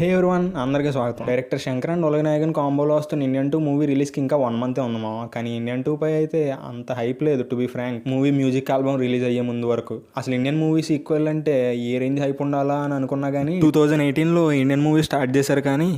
హే everyone, అందరికీ స్వాగతం. Director Shankar and ఉలగనాయకన్ కాంబోలో వస్తున్న ఇండియన్ 2 మూవీ రిలీజ్కి ఇంకా 1 మంత్ ఉంది మామ. కానీ ఇండియన్ 2 పై అయితే అంత హైప్ లేదు. To be frank, movie music album release అయ్యే ముందు వరకు అసలు ఇండియన్ మూవీస్ ఈక్వల్ అంటే ఏ రేంజ్ హైప్ ఉండాలా అని అనుకున్నా కానీ 2018లో ఇండియన్ మూవీ స్టార్ట్ చేశారు. కానీ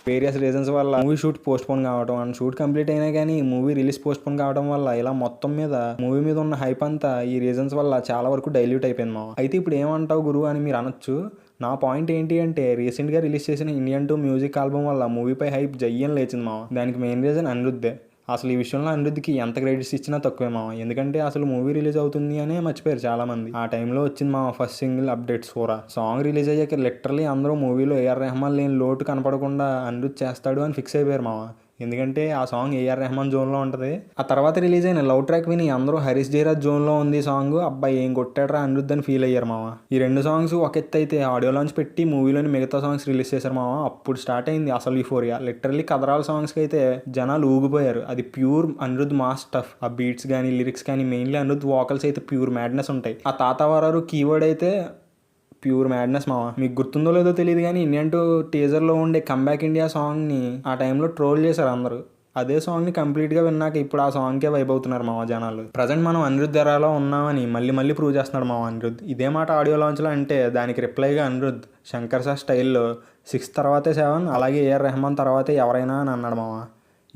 వేరియస్ రీజన్స్ వల్ల మూవీ షూట్ పోస్ట్ పోన్ కావడం అండ్ షూట్ కంప్లీట్ అయినా కానీ మూవీ రిలీజ్ పోస్ట్ పోన్ కావడం వల్ల ఇలా మొత్తం మీద మూవీ మీద ఉన్న హైప్ అంతా ఈ రీజన్స్ వల్ల చాలా వరకు డైల్యూట్ అయిపోయింది మామ. అయితే ఇప్పుడు ఏమంటావు గురువు అని మీరు అనొచ్చు. నా పాయింట్ ఏంటి అంటే, రీసెంట్గా రిలీజ్ చేసిన ఇండియన్ 2 మ్యూజిక్ ఆల్బమ్ వల్ల మూవీపై హైప్ జయ్యం లేచింది మామ. దానికి మెయిన్ రీజన్ అనిరుద్ధే. అసలు ఈ విషయంలో అనిరుద్ధ్కి ఎంత క్రెడిట్స్ ఇచ్చినా తక్కువే మామ. ఎందుకంటే అసలు మూవీ రిలీజ్ అవుతుంది అనే మర్చిపోయారు చాలా మంది. ఆ టైంలో వచ్చింది మామ first single update Sora song release అయ్యాక లిటరలీ అందరూ మూవీలో ఏఆర్ రెహమాన్ లేని లోటు కనపడకుండా అనిరుద్ధ్ చేస్తాడు అని ఫిక్స్ అయిపోయారు మామ. ఎందుకంటే ఆ సాంగ్ ఏఆర్ రెహమాన్ జోన్లో ఉంటుంది. ఆ తర్వాత రిలీజ్ అయిన లవ్ ట్రాక్ విని అందరూ హరీష్ జయరాజ్ జోన్లో ఉంది సాంగ్. అబ్బాయి ఏం కొట్టాడరా అనిరుద్ధ్ అని ఫీల్ అయ్యారు మామ. ఈ రెండు సాంగ్స్ ఒక ఎత్తు అయితే ఆడియో లాంచ్ పెట్టి మూవీలోని మిగతా సాంగ్స్ రిలీజ్ చేశారు మామ. అప్పుడు స్టార్ట్ అయింది అసలు యూఫోరియా. లిటరల్లీ కదరాల సాంగ్స్కి అయితే జనాలు ఊగిపోయారు. అది ప్యూర్ అనిరుద్ధ్ మాస్ స్టఫ్. ఆ బీట్స్ కానీ లిరిక్స్ కానీ మెయిన్లీ అనిరుద్ధ్ వాకల్స్ అయితే ప్యూర్ మ్యాడ్నెస్ ఉంటాయి. ఆ తాతవారారు కీవర్డ్ అయితే ప్యూర్ మ్యాడ్నెస్ మామ. మీకు గుర్తుందో లేదో తెలియదు కానీ ఇండియన్ 2 టీజర్లో ఉండే కంబ్యాక్ ఇండియా సాంగ్ని ఆ టైంలో ట్రోల్ చేశారు అందరూ. అదే సాంగ్ని కంప్లీట్గా విన్నాక ఇప్పుడు ఆ సాంగ్కే వైబ్ అవుతున్నారు మామ జనాలు. ప్రజెంట్ మనం అనిరుద్ధ్ ఎరాలో ఉన్నామని మళ్ళీ ప్రూవ్ చేస్తున్నాడు మామ అనిరుద్ధ్. ఇదే మాట ఆడియో లాంచ్లో అంటే దానికి రిప్లైగా అనిరుద్ధ్ శంకర్ సార్ స్టైల్లో 6 తర్వాతే 7, అలాగే ఏఆర్ రెహమాన్ తర్వాతే ఎవరైనా అని అన్నాడు మామ.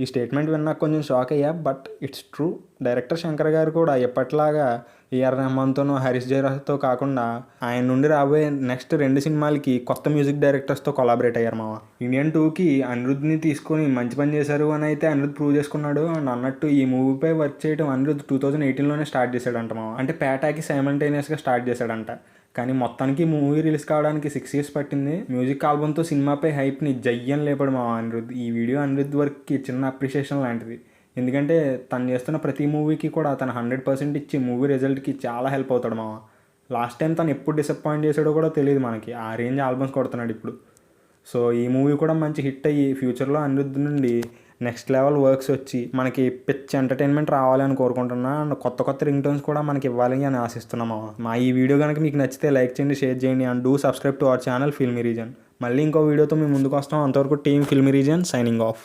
ఈ స్టేట్మెంట్ విన్నాక కొంచెం షాక్ అయ్యా, but it's true. Director Shankar గారు కూడా ఎప్పట్లాగా ఏఆర్ రెహమాన్తోనూ హరీష్ జయరాజ్తో కాకుండా ఆయన నుండి రాబోయే నెక్స్ట్ 2 సినిమాలకి కొత్త మ్యూజిక్ డైరెక్టర్స్తో కొలాబరేట్ అయ్యారు మామ. ఇండియన్ 2కి అనిరుద్ధ్ని తీసుకొని మంచి పని చేశారు అని అయితే అనిరుద్ధ్ ప్రూవ్ చేసుకున్నాడు. అండ్ అన్నట్టు ఈ మూవీపై వర్క్ చేయడం అనిరుద్ధ్ 2018లోనే స్టార్ట్ చేశాడంట మామ. అంటే పేటాకి సైమల్టేనియస్గా స్టార్ట్ చేశాడంట. కానీ మొత్తానికి మూవీ రిలీజ్ కావడానికి 6 years పట్టింది. మ్యూజిక్ ఆల్బమ్తో సినిమాపై హైప్ని జయ్యం లేపడు మా అనిరుద్ధ్. ఈ వీడియో అనిరుద్ధ్ వర్క్కి చిన్న అప్రిషియేషన్ లాంటిది. ఎందుకంటే తను చేస్తున్న ప్రతి మూవీకి కూడా తను 100% ఇచ్చి మూవీ రిజల్ట్కి చాలా హెల్ప్ అవుతాడు మామ. లాస్ట్ టైం తను ఎప్పుడు డిసప్పాయింట్ చేసాడో కూడా తెలియదు మనకి. ఆ రేంజ్ ఆల్బమ్స్ కొడుతున్నాడు ఇప్పుడు. సో ఈ మూవీ కూడా మంచి హిట్ అయ్యి ఫ్యూచర్లో అనిరుద్ధ్ నుండి నెక్స్ట్ లెవెల్ వర్క్స్ వచ్చి మనకి పిచ్ ఎంటర్టైన్మెంట్ రావాలి అని కోరుకుంటున్నా. అండ్ కొత్త రింగ్ టోన్స్ కూడా మనకి ఇవ్వాలి అని ఆశిస్తున్నాము. మా ఈ వీడియో కనుక మీకు నచ్చితే లైక్ చేయండి, షేర్ చేయండి and do subscribe to our channel filmy reason. మళ్ళీ ఇంకో వీడియోతో మేము ముందుకు వస్తాం. అంతవరకు team filmy reason signing off.